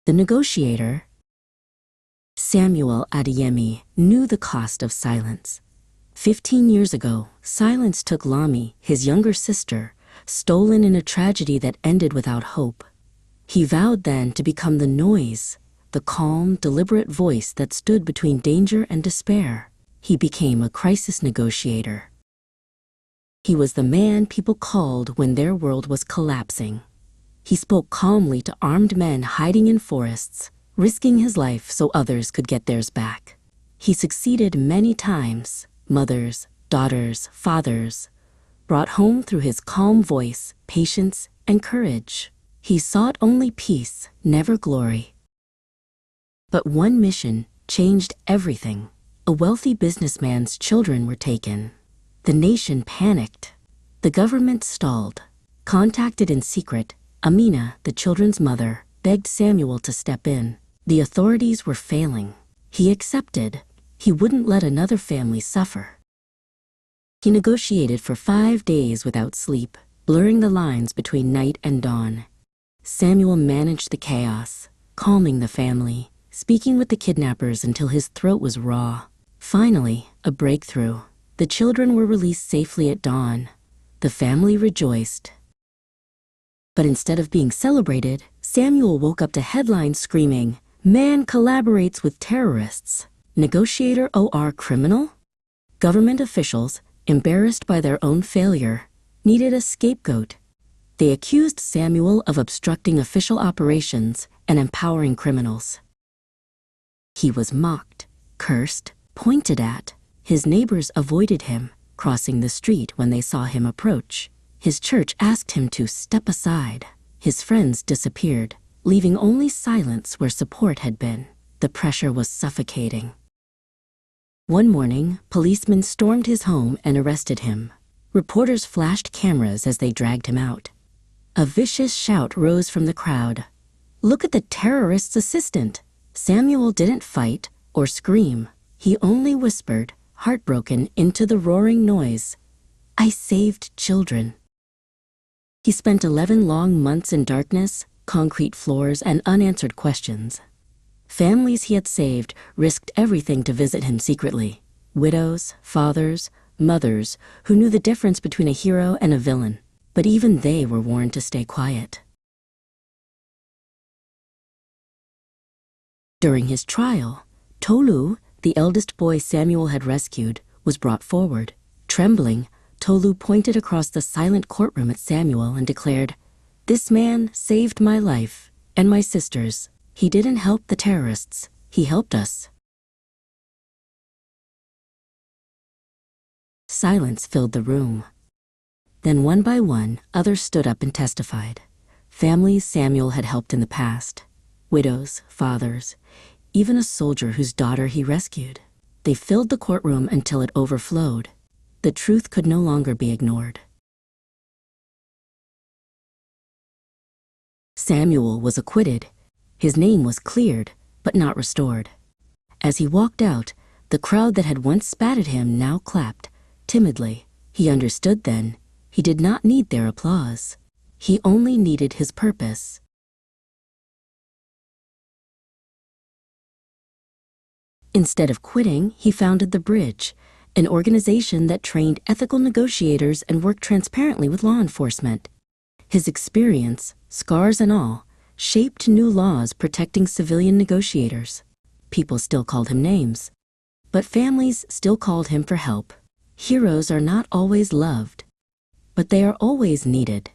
The Negotiator. Samuel Adeyemi knew the cost of silence. 15 years ago, silence took Lami, his younger sister, stolen in a tragedy that ended without hope. He vowed then to become the noise, the calm, deliberate voice that stood between danger and despair. He became a crisis negotiator. He was the man people called when their world was collapsing. He spoke calmly to armed men hiding in forests, risking his life so others could get theirs back. He succeeded many times, mothers, daughters, fathers, brought home through his calm voice, patience, and courage. He sought only peace, never glory. But one mission changed everything. A wealthy businessman's children were taken. The nation panicked. The government stalled. Contacted in secret, Amina, the children's mother, begged Samuel to step in. The authorities were failing. He accepted. He wouldn't let another family suffer. He negotiated for 5 days without sleep, blurring the lines between night and dawn. Samuel managed the chaos, calming the family, speaking with the kidnappers until his throat was raw. Finally, a breakthrough. The children were released safely at dawn. The family rejoiced. But instead of being celebrated, Samuel woke up to headlines screaming, "Man collaborates with terrorists. Negotiator OR criminal?" Government officials, embarrassed by their own failure, needed a scapegoat. They accused Samuel of obstructing official operations and empowering criminals. He was mocked, cursed, pointed at. His neighbors avoided him, crossing the street when they saw him approach. His church asked him to step aside. His friends disappeared, leaving only silence where support had been. The pressure was suffocating. One morning, policemen stormed his home and arrested him. Reporters flashed cameras as they dragged him out. A vicious shout rose from the crowd. "Look at the terrorist's assistant!" Samuel didn't fight or scream. He only whispered, heartbroken, into the roaring noise, "I saved children." He spent 11 long months in darkness, concrete floors, and unanswered questions. Families he had saved risked everything to visit him secretly. Widows, fathers, mothers who knew the difference between a hero and a villain. But even they were warned to stay quiet. During his trial, Tolu, the eldest boy Samuel had rescued, was brought forward. Trembling, Tolu pointed across the silent courtroom at Samuel and declared, "This man saved my life and my sister's. He didn't help the terrorists. He helped us." Silence filled the room. Then one by one, others stood up and testified. Families Samuel had helped in the past. Widows, fathers, even a soldier whose daughter he rescued. They filled the courtroom until it overflowed. The truth could no longer be ignored. Samuel was acquitted. His name was cleared, but not restored. As he walked out, the crowd that had once spat at him now clapped, timidly. He understood then. He did not need their applause. He only needed his purpose. Instead of quitting, he founded The Bridge, an organization that trained ethical negotiators and worked transparently with law enforcement. His experience, scars and all, shaped new laws protecting civilian negotiators. People still called him names, but families still called him for help. Heroes are not always loved, but they are always needed.